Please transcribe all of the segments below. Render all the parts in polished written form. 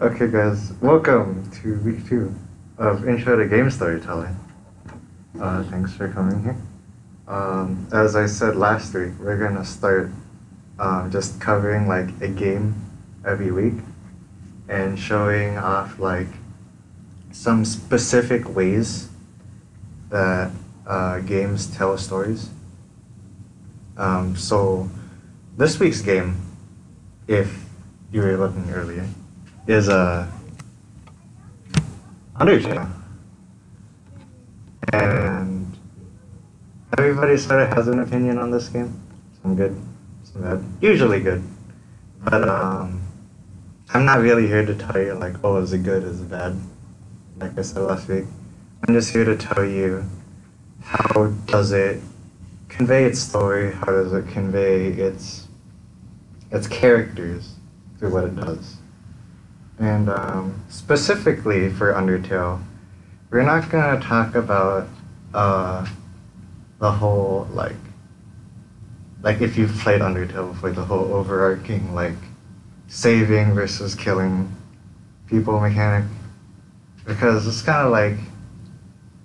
Okay, guys, welcome to week 2 of Intro to Game Storytelling. Thanks for coming here. As I said last week, we're gonna start just covering like a game every week and showing off like some specific ways that games tell stories. So this week's game, if you were looking earlier, is Undertale. And everybody sort of has an opinion on this game. Some good, some bad. Usually good. But I'm not really here to tell you like, oh, is it good, is it bad? Like I said last week. I'm just here to tell you how does it convey its story, how does it convey its characters through what it does. And specifically for Undertale, we're not going to talk about the whole, like if you've played Undertale before, the whole overarching, like, saving versus killing people mechanic. Because it's kind of like,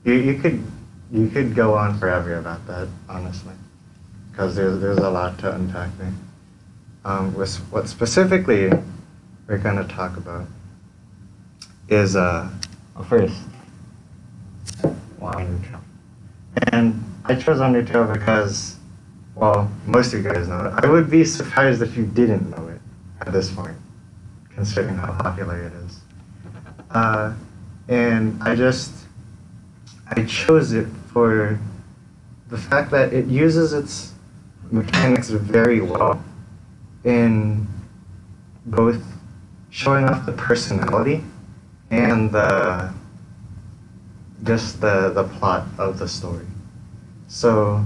you could go on forever about that, honestly. Because there's a lot to unpack there. What specifically we're going to talk about is, first, Undertale. And I chose Undertale because, well, most of you guys know it. I would be surprised if you didn't know it at this point, considering how popular it is. And I chose it for the fact that it uses its mechanics very well in both showing off the personality and the plot of the story. So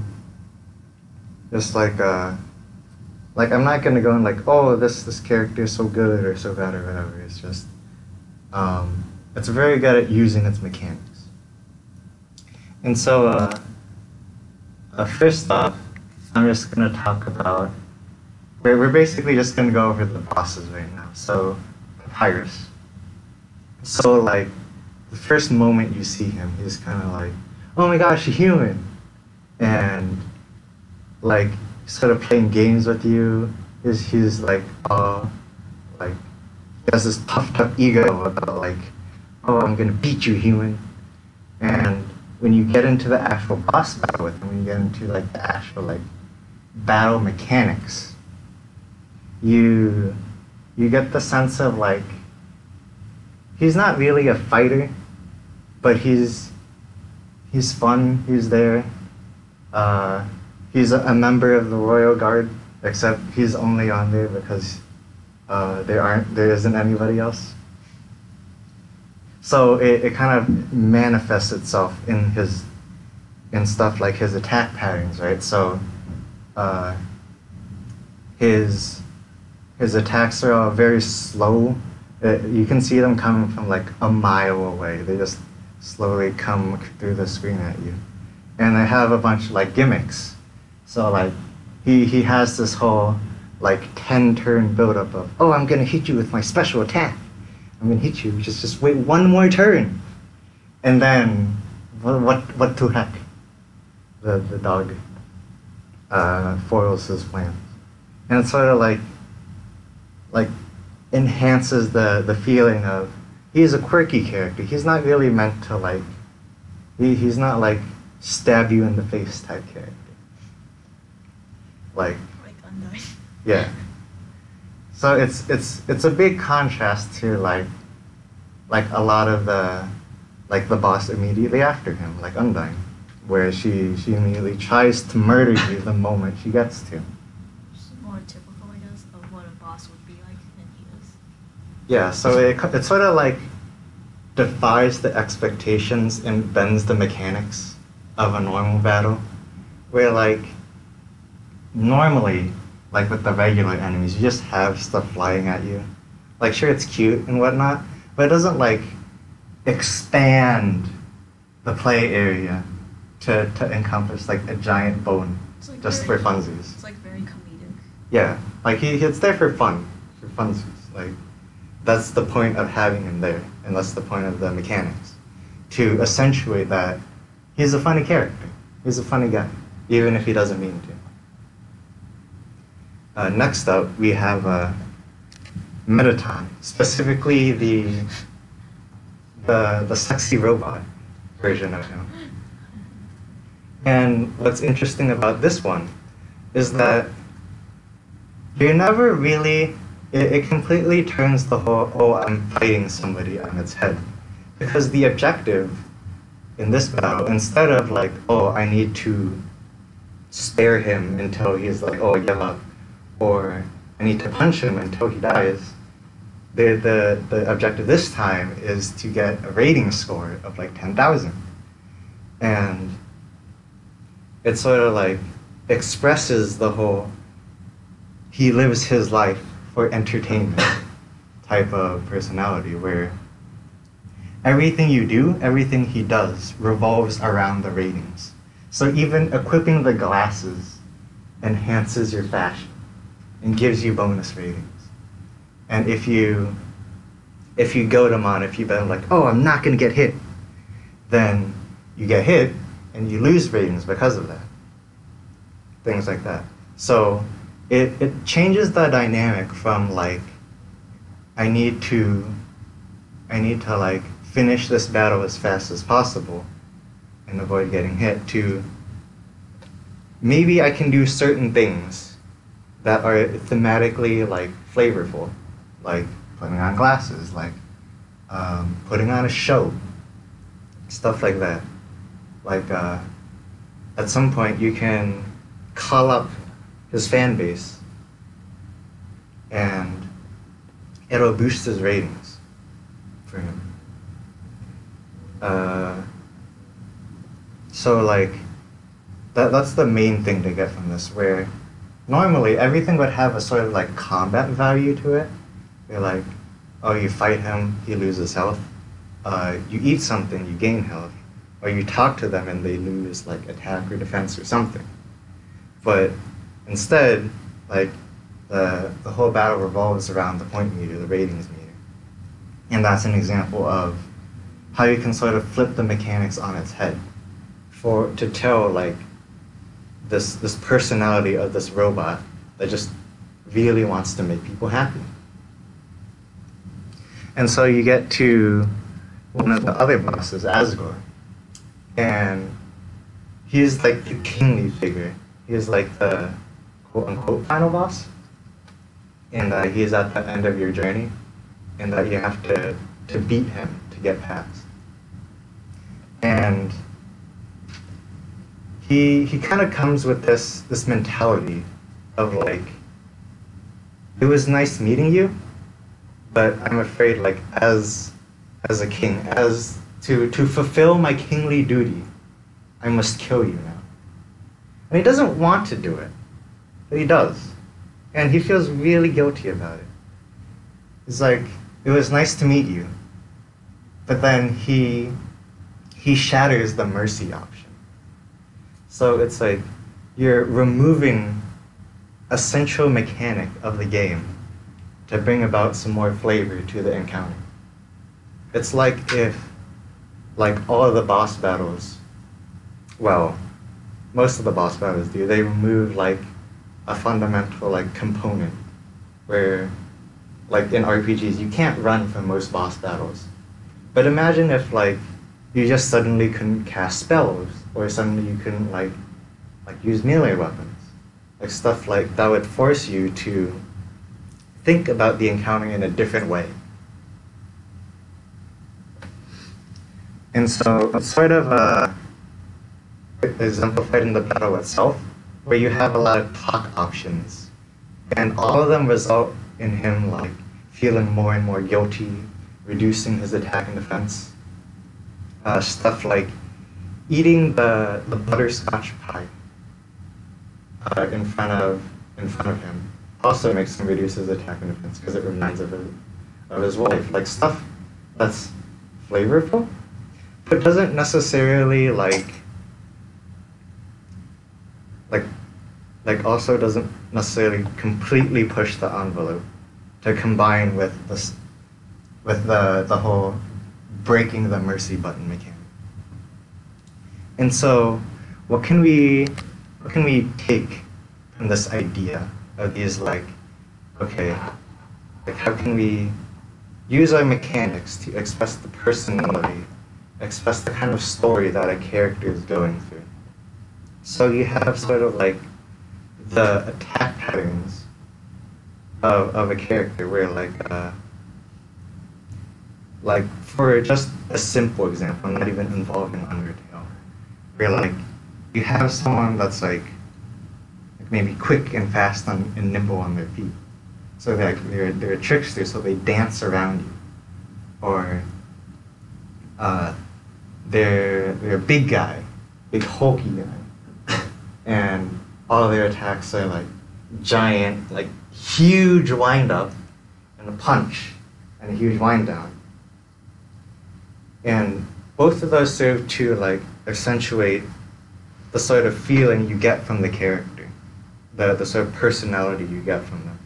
just like I'm not gonna go in like, oh, this character is so good or so bad or whatever. It's just it's very good at using its mechanics. And so first off, I'm just gonna talk about we're basically just gonna go over the bosses right now. So Papyrus. So like the first moment you see him, he's kind of like, oh my gosh, a human, and like sort of playing games with you. He's like like he has this puffed up ego about like, oh, I'm gonna beat you, human. And when you get into the actual boss battle with him, when you get into like the actual like battle mechanics, you get the sense of like he's not really a fighter, but he's fun. He's there. He's a member of the Royal Guard, except he's only on there because there isn't anybody else. So it kind of manifests itself in stuff like his attack patterns, right? So his attacks are all very slow. You can see them coming from like a mile away. They just slowly come through the screen at you. And they have a bunch of like gimmicks. So like he has this whole like 10-turn buildup of, oh, I'm gonna hit you with my special attack. I'm gonna hit you, just wait one more turn. And then what the heck? The dog foils his plan. And it's sort of like enhances the feeling of he's a quirky character. He's not really meant to like he's not like stab you in the face type character. Like Undyne. Yeah. So it's a big contrast to like a lot of the boss immediately after him, like Undyne, where she immediately tries to murder you the moment she gets to. More typical, I guess, of what a boss would be like than he is. Yeah, so it sort of like defies the expectations and bends the mechanics of a normal battle, where like normally, like with the regular enemies, you just have stuff flying at you. Like sure, it's cute and whatnot, but it doesn't like expand the play area to encompass like a giant bone like just very, for funsies. It's like very comedic. Yeah, like it's there for fun, for funsies. Like that's the point of having him there, and that's the point of the mechanics, to accentuate that he's a funny character. He's a funny guy, even if he doesn't mean to. Next up, we have Metaton, specifically the sexy robot version of him. And what's interesting about this one is that you're never really, it completely turns the whole, oh, I'm fighting somebody on its head. Because the objective in this battle, instead of like, oh, I need to spare him until he's like, oh, I give up, or I need to punch him until he dies, the objective this time is to get a rating score of like 10,000. And it sort of like expresses the whole, he lives his life for entertainment type of personality, where everything you do, everything he does revolves around the ratings. So even equipping the glasses enhances your fashion and gives you bonus ratings. And if you goad him on, if you've been like, oh, I'm not going to get hit, then you get hit and you lose ratings because of that. Things like that. So it changes the dynamic from like, I need to like finish this battle as fast as possible and avoid getting hit, to maybe I can do certain things that are thematically like flavorful, like putting on glasses, like putting on a show, stuff like that. Like at some point you can call up his fan base and it'll boost his ratings for him. So like that's the main thing to get from this, where normally everything would have a sort of like combat value to it. You're like, oh, you fight him, he loses health. You eat something, you gain health. Or you talk to them and they lose like attack or defense or something. But instead, like the whole battle revolves around the point meter, the ratings meter. And that's an example of how you can sort of flip the mechanics on its head to tell like this personality of this robot that just really wants to make people happy. And so you get to one of the other bosses, Asgore, and he's like the kingly figure. He's like the quote-unquote final boss, and he's at the end of your journey, and that you have to beat him to get past. And he kind of comes with this mentality of like, it was nice meeting you, but I'm afraid like as a king, as to fulfill my kingly duty, I must kill you now. And he doesn't want to do it, but he does. And he feels really guilty about it. It's like, it was nice to meet you, but then he shatters the mercy option. So it's like, you're removing a central mechanic of the game to bring about some more flavor to the encounter. It's like if, like all of the boss battles, well, most of the boss battles do, they remove like a fundamental like component where, like in RPGs, you can't run from most boss battles. But imagine if like you just suddenly couldn't cast spells, or suddenly you couldn't like use melee weapons, like stuff like that would force you to think about the encounter in a different way. And so it's sort of exemplified in the battle itself, where you have a lot of talk options, and all of them result in him like feeling more and more guilty, reducing his attack and defense. Stuff like eating the butterscotch pie in front of him also makes him reduce his attack and defense because it reminds him of his wife. Like stuff that's flavorful, but doesn't necessarily like also doesn't necessarily completely push the envelope to combine with with the whole breaking the mercy button mechanic. And so, what can we take from this idea of these like, okay, like how can we use our mechanics to express the personality, express the kind of story that a character is going through? So you have sort of like the attack patterns of a character where like for just a simple example, not even involving Undertale, where like you have someone that's like maybe quick and fast and nimble on their feet. So they're a trickster, so they dance around you. Or they're a big guy, big hulky guy. And all their attacks are like giant, like huge wind up and a punch and a huge wind down. And both of those serve to like accentuate the sort of feeling you get from the character, the sort of personality you get from them.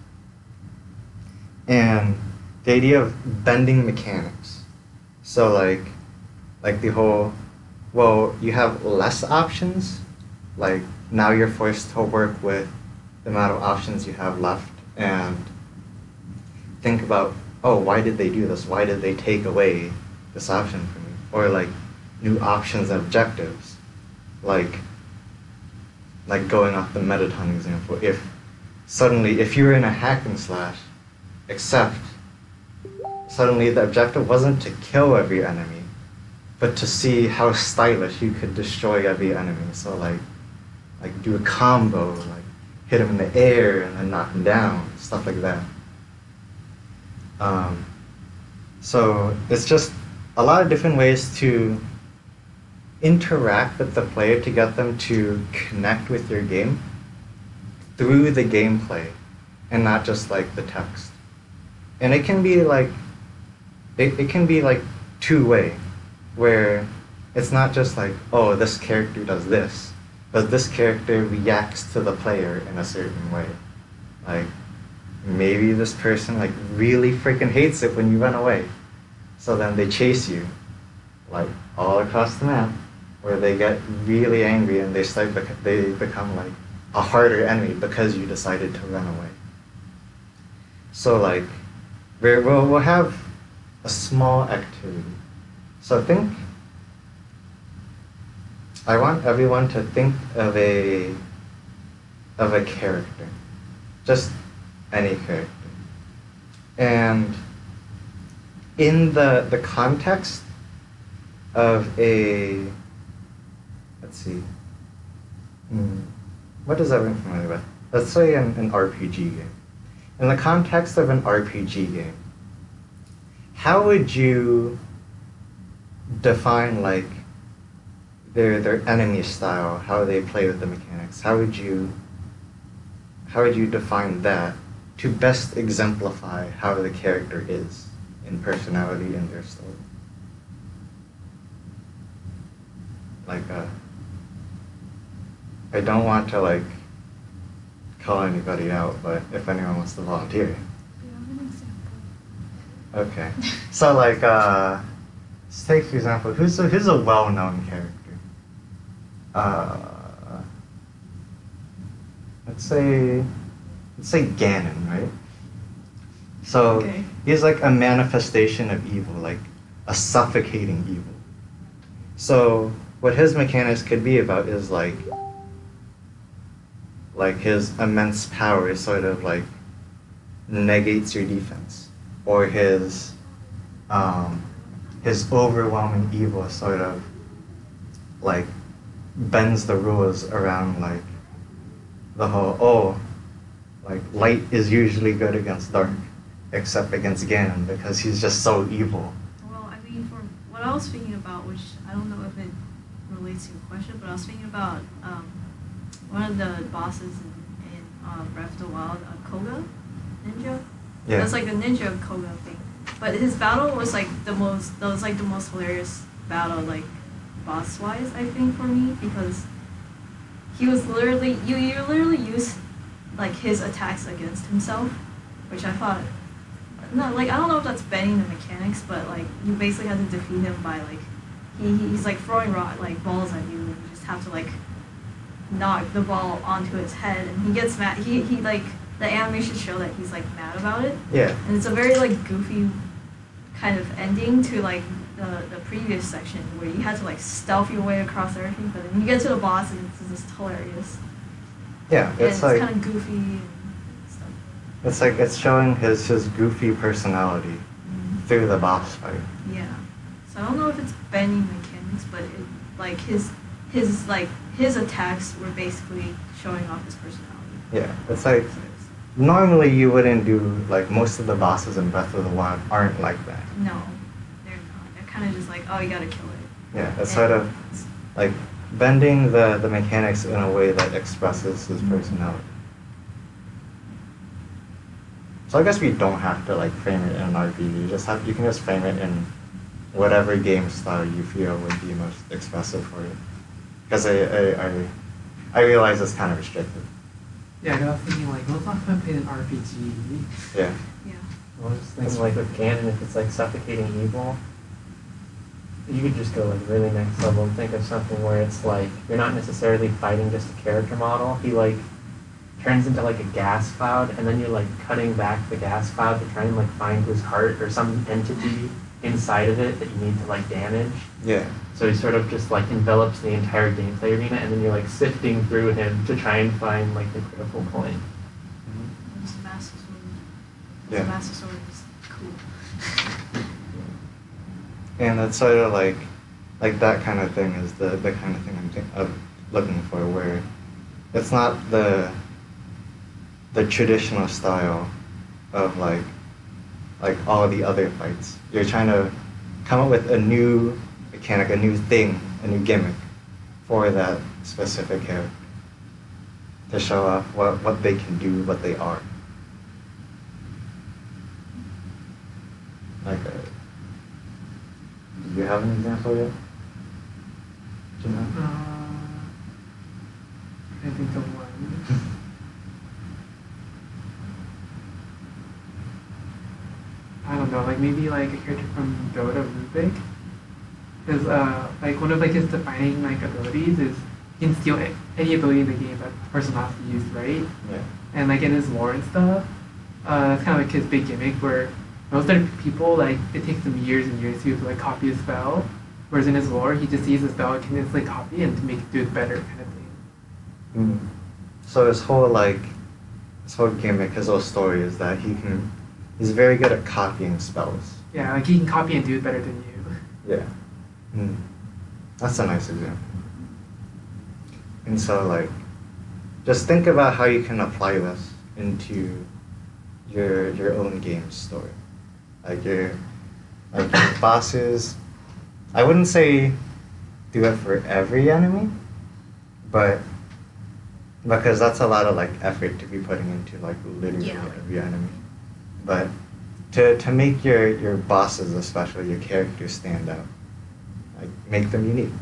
And the idea of bending mechanics. So like the whole, well, you have less options, like now you're forced to work with the amount of options you have left and think about, oh, why did they do this? Why did they take away this option from me? Or like new options and objectives, like going off the Metaton example. If suddenly, if you were in a hack and slash, except suddenly the objective wasn't to kill every enemy, but to see how stylish you could destroy every enemy. So like do a combo, like hit him in the air and then knock him down, stuff like that. So it's just a lot of different ways to interact with the player to get them to connect with your game through the gameplay and not just like the text. And it can be like it can be like two-way, where it's not just like, oh, this character does this, but this character reacts to the player in a certain way. Like maybe this person like really freaking hates it when you run away, so then they chase you like all across the map, where they get really angry and they become like a harder enemy because you decided to run away. So like we'll have a small activity. So I want everyone to think of a character, just any character, and in the context of a, let's see, what is everyone familiar with? Let's say an RPG game. In the context of an RPG game, how would you define like their enemy style, how they play with the mechanics? How would you define that to best exemplify how the character is in personality in their story? Like I don't want to like call anybody out, but if anyone wants to volunteer. Do you have an example? Okay. So like let's take for example, who's a well-known character? Let's say Ganon, right? So Okay. he's like a manifestation of evil, like a suffocating evil. So what his mechanics could be about is like his immense power sort of like negates your defense, or his overwhelming evil sort of like bends the rules around like the whole, like light is usually good against dark, except against Ganon because he's just so evil. Well, I mean, for what I was thinking about, which I don't know if it relates to your question, but I was thinking about one of the bosses in Breath of the Wild, Koga Ninja. Yeah. That's like the ninja Koga thing. But his battle was like the most hilarious battle, like boss wise, I think, for me, because he was literally you literally use like his attacks against himself, which I thought No, like I don't know if that's bending the mechanics, but like you basically have to defeat him by like he's like throwing like balls at you, and you just have to like knock the ball onto his head, and he gets mad. He like the animation show that he's like mad about it. Yeah. And it's a very like goofy kind of ending to like the previous section where you had to like stealth your way across everything, but then you get to the boss and it's just hilarious. Yeah, It's like kind of goofy and stuff. it's like it's showing his goofy personality through the boss fight. Yeah. So I don't know if it's bending mechanics, but it like his attacks were basically showing off his personality. Yeah, it's like normally you wouldn't do like most of the bosses in Breath of the Wild aren't like that. No, they're not. They're kind of just like, oh, you gotta kill it. Yeah, it's sort of like bending the mechanics in a way that expresses his personality. So I guess we don't have to like frame it in an RPG. You can just frame it in whatever game style you feel would be most expressive for you. Because I realize it's kind of restricted. Yeah, I was thinking like, when's the last time I played an RPG? Yeah. Yeah. I was just thinking like with Ganon, if it's like suffocating evil, you could just go like really next level and think of something where it's like you're not necessarily fighting just a character model. He like turns into like a gas cloud, and then you're like cutting back the gas cloud to try and like find his heart or some entity inside of it that you need to like damage. Yeah. So he sort of just like envelops the entire gameplay arena, and then you're like sifting through him to try and find like the critical point. It's the Master Sword. Yeah. The Master Sword is cool. And it's sort of like that kind of thing is the kind of thing I'm looking for, where it's not the traditional style of like all the other fights. You're trying to come up with a new mechanic, a new thing, a new gimmick for that specific character to show off what they can do, what they are. Like, do you have an example yet? Do you know? I think of one. I don't know, like maybe like a character from Dota, Rubik. Because like one of like his defining like abilities is he can steal any ability in the game that the person has to use, right? Yeah. And like in his lore and stuff, that's kind of like his big gimmick where most other people, like it takes them years and years to like copy a spell, whereas in his lore he just sees a spell and can instantly copy it and to make it do it better kind of thing. Mm. So his whole gimmick, his whole story is that he's very good at copying spells. Yeah, like he can copy and do it better than you. Yeah. Mm. That's a nice example. And so like, just think about how you can apply this into your own game story. Like your bosses, I wouldn't say do it for every enemy, but because that's a lot of like effort to be putting into like literally every enemy. But to make your bosses, especially your characters, stand out, like make them unique.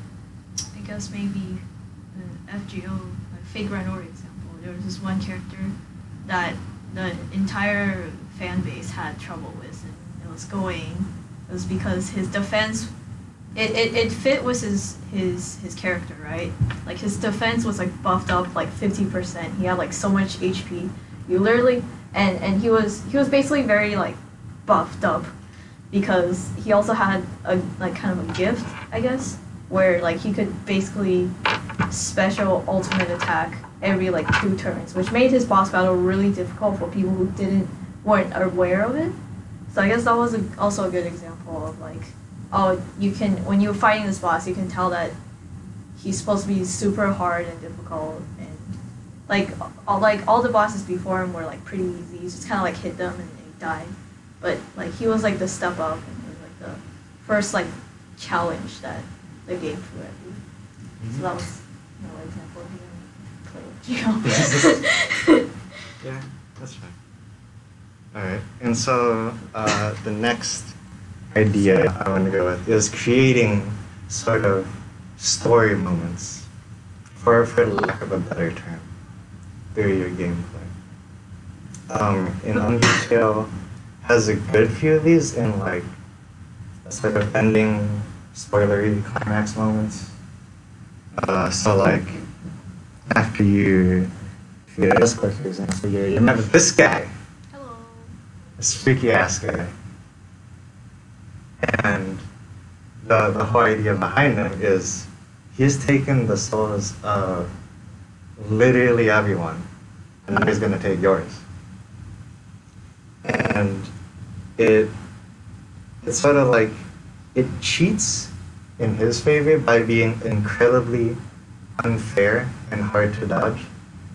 I guess maybe the FGO, like Fake Randor example, there was this one character that the entire fan base had trouble with, and it was because his defense, it fit with his character, right? Like his defense was like buffed up like 50%. He had like so much HP. You literally and he was basically very like buffed up because he also had a like kind of a gift, I guess, where like he could basically special ultimate attack every like 2 turns, which made his boss battle really difficult for people who weren't aware of it. So I guess that was also a good example of like, oh, you can, when you're fighting this boss, you can tell that he's supposed to be super hard and difficult, and like all the bosses before him were like pretty easy. You just kind of like hit them and they died, but like he was like the step up and he was like the first like challenge that the game threw at you. Mm-hmm. So that was another example of you play with Geo. Yeah, that's fine. All right, and so the next idea I want to go with is creating sort of story moments, for lack of a better term, through your gameplay. In Undertale, has a good few of these in like sort of ending spoilery climax moments. So like after you defeat a Discord, for example, you met with this guy, Hello. this freaky ass guy, and the whole idea behind him is he's taken the souls of literally everyone, and then he's gonna take yours. And it's sort of like it cheats in his favor by being incredibly unfair and hard to dodge,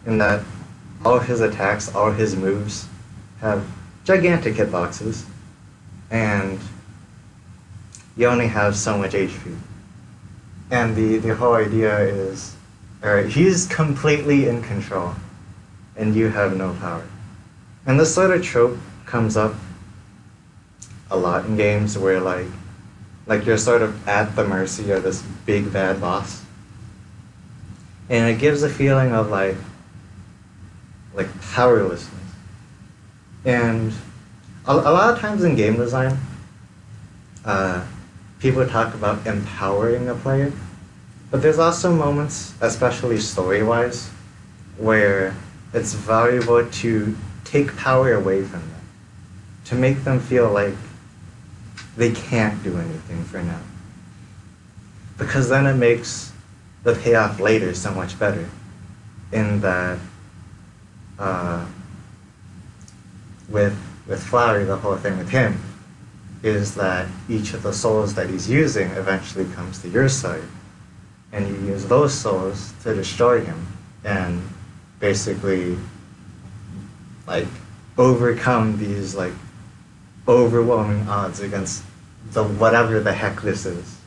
in that all his attacks, all his moves have gigantic hitboxes, and you only have so much HP. And the whole idea is, alright, he's completely in control, and you have no power. And this sort of trope comes up a lot in games where like you're sort of at the mercy of this big bad boss. And it gives a feeling of like powerlessness. And a lot of times in game design, people talk about empowering a player, but there's also moments, especially story-wise, where it's valuable to take power away from them, to make them feel like they can't do anything for now. Because then it makes the payoff later so much better, in that with Flowery, the whole thing with him is that each of the souls that he's using eventually comes to your side, and you use those souls to destroy him and basically like overcome these like overwhelming odds against the whatever the heck this is.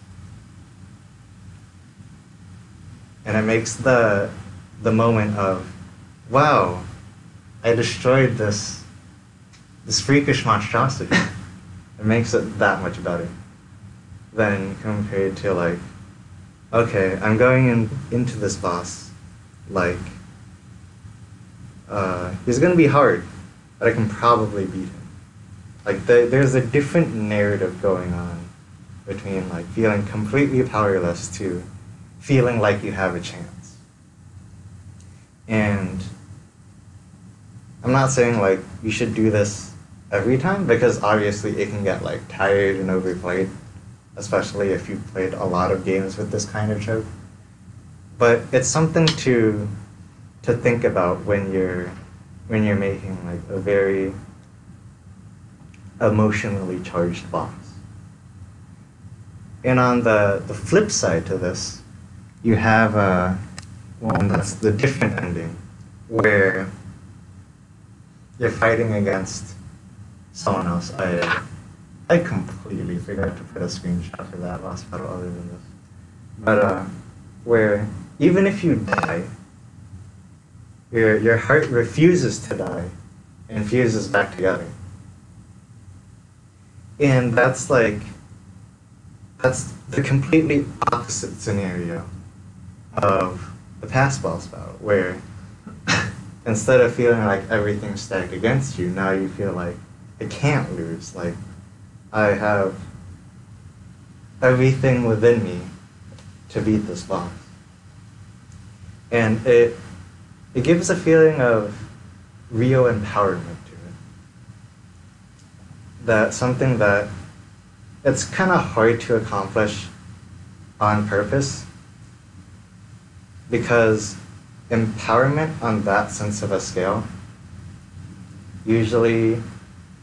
And it makes the moment of, wow, I destroyed this freakish monstrosity. It makes it that much better than compared to like, okay, I'm going into this boss, like, he's gonna be hard, but I can probably beat him. Like, there's a different narrative going on between like feeling completely powerless to feeling like you have a chance. And I'm not saying like you should do this every time, because obviously it can get like tired and overplayed, especially if you've played a lot of games with this kind of trope. But it's something to think about when you're making like a very emotionally charged boss. And on the flip side to this, you have one that's the different ending, where you're fighting against someone else. I completely forgot to put a screenshot for that boss battle other than this. But where even if you die, your heart refuses to die and fuses back together. And that's the completely opposite scenario of the past boss battle, where instead of feeling like everything's stacked against you, now you feel like I can't lose. Like, I have everything within me to beat this boss. And it gives a feeling of real empowerment to it. That's something that it's kind of hard to accomplish on purpose, because empowerment on that sense of a scale usually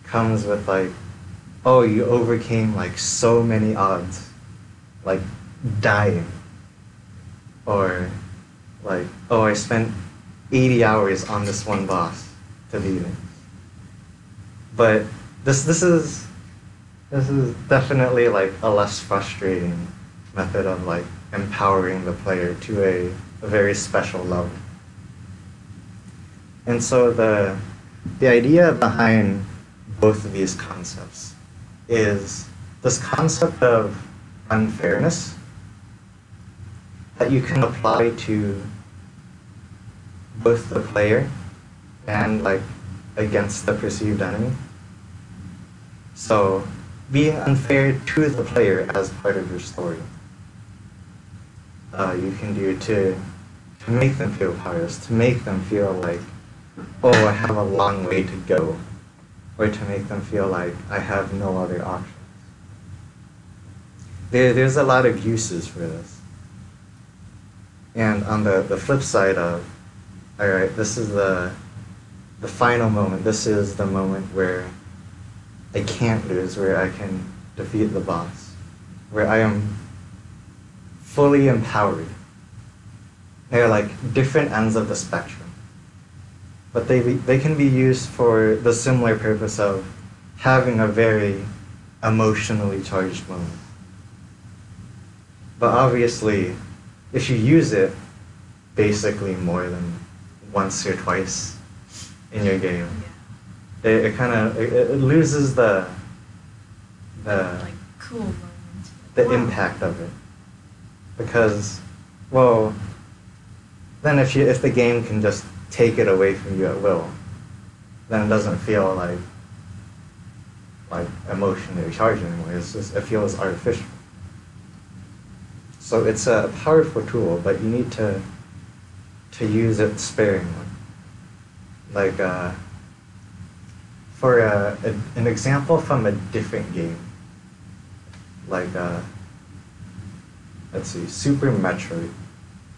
comes with like, oh, you overcame like so many odds, like dying, or like, oh, I spent 80 hours on this one boss to beat it. But this is definitely like a less frustrating method of like empowering the player to a very special level. And so the idea behind both of these concepts is this concept of unfairness that you can apply to both the player and like against the perceived enemy. So being unfair to the player as part of your story. You can do to make them feel powerless, to make them feel like, oh, I have a long way to go, or to make them feel like I have no other options. There's a lot of uses for this. And on the flip side of, all right, this is the final moment. This is the moment where I can't lose, where I can defeat the boss, where I am fully empowered. They're like different ends of the spectrum. But they can be used for the similar purpose of having a very emotionally charged moment. But obviously, if you use it basically more than once or twice in your game, it kind of it loses the like cool moment. The impact of it. Because, well, then if the game can just take it away from you at will, then it doesn't feel like emotionally charged anymore. It's just, it feels artificial. So it's a powerful tool, but you need to use it sparingly. Like for an example from a different game, like let's see, Super Metroid,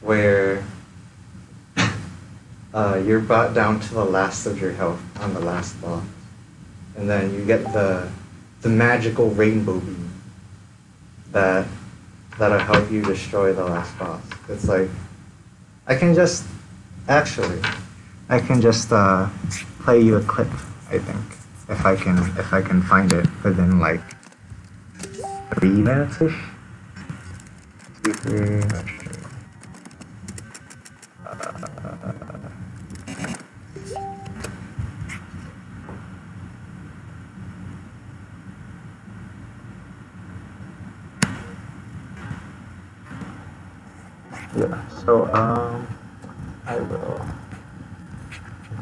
where you're brought down to the last of your health on the last boss, and then you get the magical rainbow beam that'll help you destroy the last boss. It's like I can just play you a clip, I think, if I can find it within like 3 minutes-ish. Yeah, so I will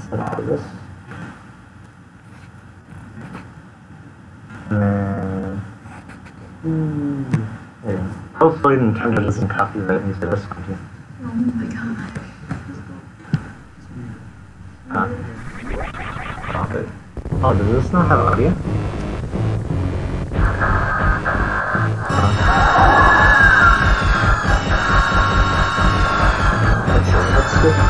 center this. And yeah. Hopefully Nintendo doesn't copyright me for this one too. Oh my god. Stop it. Oh, does this not have audio? Let's switch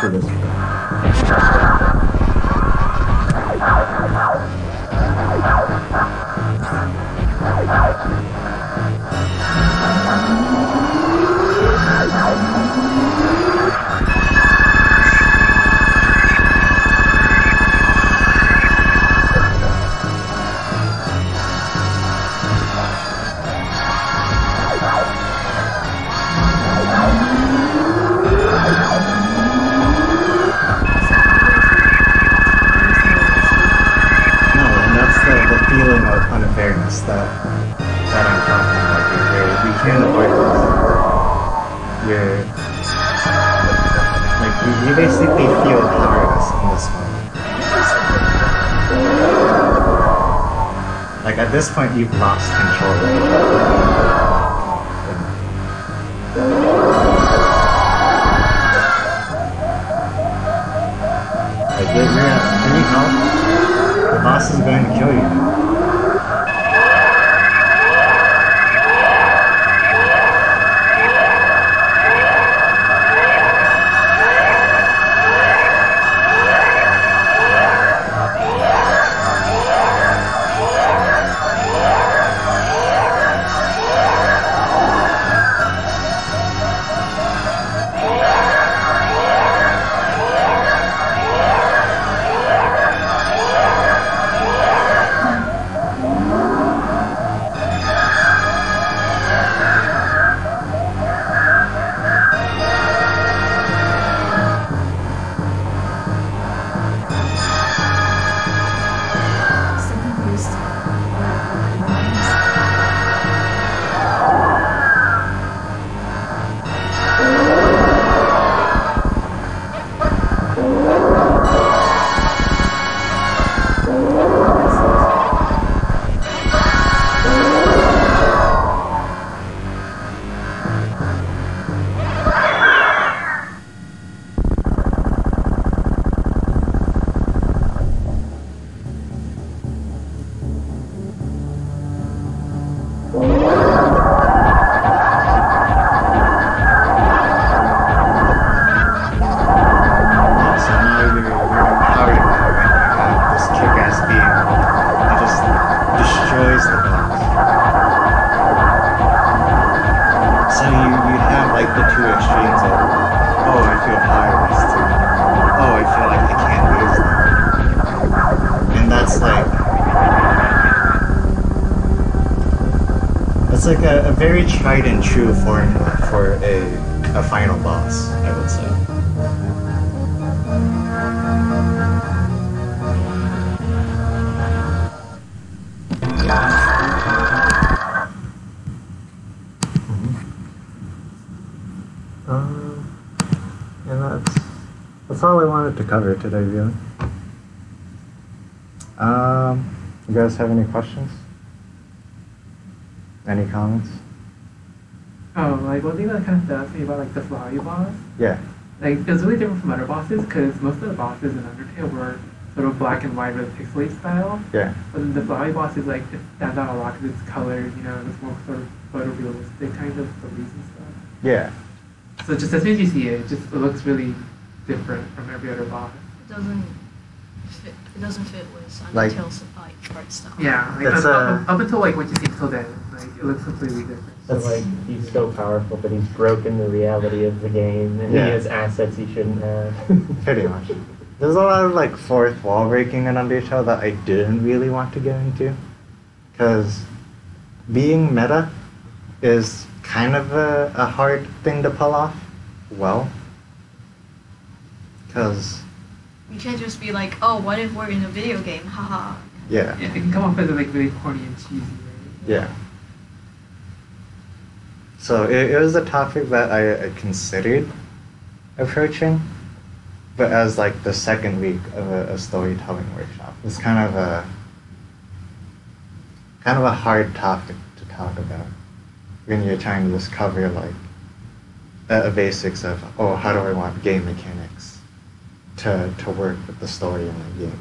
to this one. Feeling of unfairness that I'm talking about here. We can't avoid this. You basically feel powerless in this moment. Like at this point you've lost control. Like you're at 3 health, the boss is going to kill you. always the boss. So you have like the two extremes of, oh, I feel powerless to, oh, I feel like I can't lose them. And that's it's like a very tried and true formula for a final boss, I would say. And that's all I wanted to cover today, really. You guys have any questions? Any comments? Oh, like one thing that kind of stood out to me about like the flowery boss, Yeah. like it was really different from other bosses because most of the bosses in Undertale were sort of black and white with pixelate style. Yeah. But then the flowery boss is like it stands out a lot because it's colored, you know, it's more sort of photorealistic kind of the leaves and stuff. Yeah. So just as soon as you see it, it looks really different from every other boss. It doesn't fit with Like- Undertale's art style. Yeah, like It's, up until like what you see till then, like it looks completely different. So like he's so powerful, but he's broken the reality of the game, and Yeah. he has assets he shouldn't have. Pretty much. There's a lot of like fourth wall breaking in Undertale that I didn't really want to get into, because being meta is kind of a hard thing to pull off well. Because You can't just be like, oh, what if we're in a video game? Haha. yeah, Yeah, it can come off as like really corny and cheesy, right? yeah. So it was a topic that I considered approaching, but as like the second week of a storytelling workshop, it's kind of a hard topic to talk about when you're trying to just cover like a basics of, oh, how do I want game mechanics to work with the story in the game.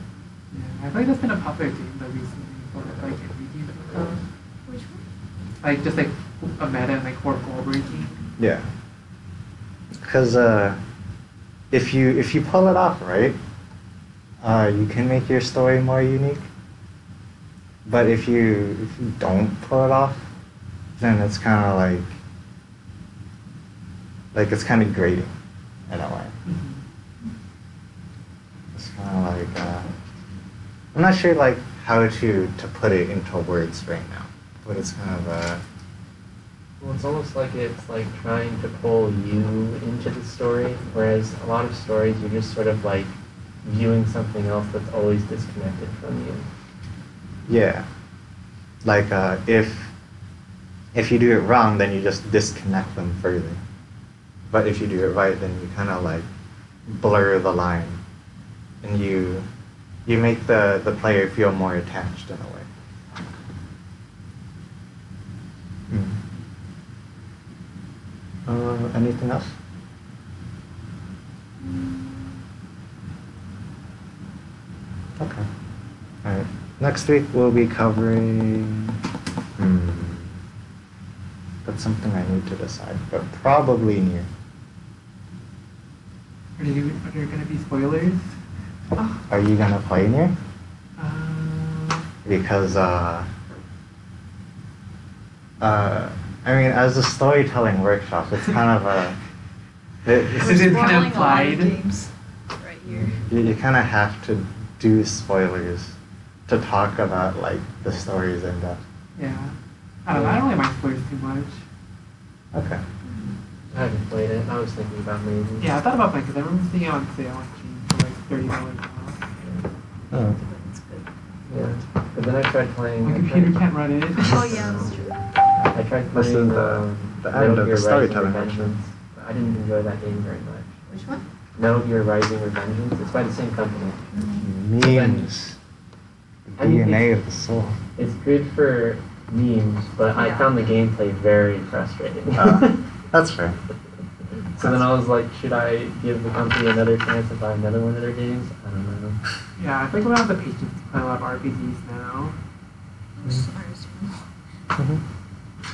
Yeah, I feel like that's been a popular theme though recently for like indie games and stuff. Which one? Like just like a meta and like fourth wall breaking. Yeah. Because if you pull it off right, you can make your story more unique. But if you don't pull it off, then it's kind of like it's kind of grating in a way. It's kind of like I'm not sure like how to put it into words right now, but it's kind of Well, it's almost like it's like trying to pull you into the story, whereas a lot of stories you're just sort of like viewing something else that's always disconnected from you. yeah, like if you do it wrong, then you just disconnect them further. But if you do it right, then you kind of like blur the line, and you make the player feel more attached in a way. Anything else? Okay. All right. Next week we'll be covering. That's something I need to decide, but probably near. Are there gonna be spoilers? Oh. Are you gonna play near? Because I mean, as a storytelling workshop, it's kind of a. This is We're kind of spoiling a lot of implied. games right here. You kind of have to do spoilers to talk about like the stories in depth. Yeah. I don't know. I don't really mind spoilers too much. Okay. I haven't played it. I was thinking about maybe. Yeah, I thought about playing because I remember seeing it on sale on Steam for like $30 off. Oh. That's good. Yeah, but then I tried playing. My computer can't run it. Oh yeah, that's true. I tried This is playing the Metal end of Gear the Rising storytelling Revengeance. I didn't enjoy that game very much. Which one? Metal Gear Rising Revengeance. It's by the same company. Memes. I mean, DNA of the soul. It's good for memes, but I Yeah. found the gameplay very frustrating. That's fair. So then I was like, should I give the company another chance and buy another one of their games? I don't know. Yeah, I think we don't have the patience to play a lot of RPGs now.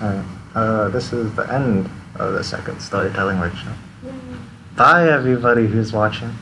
Alright. This is the end of the second storytelling workshop. Bye, everybody who's watching.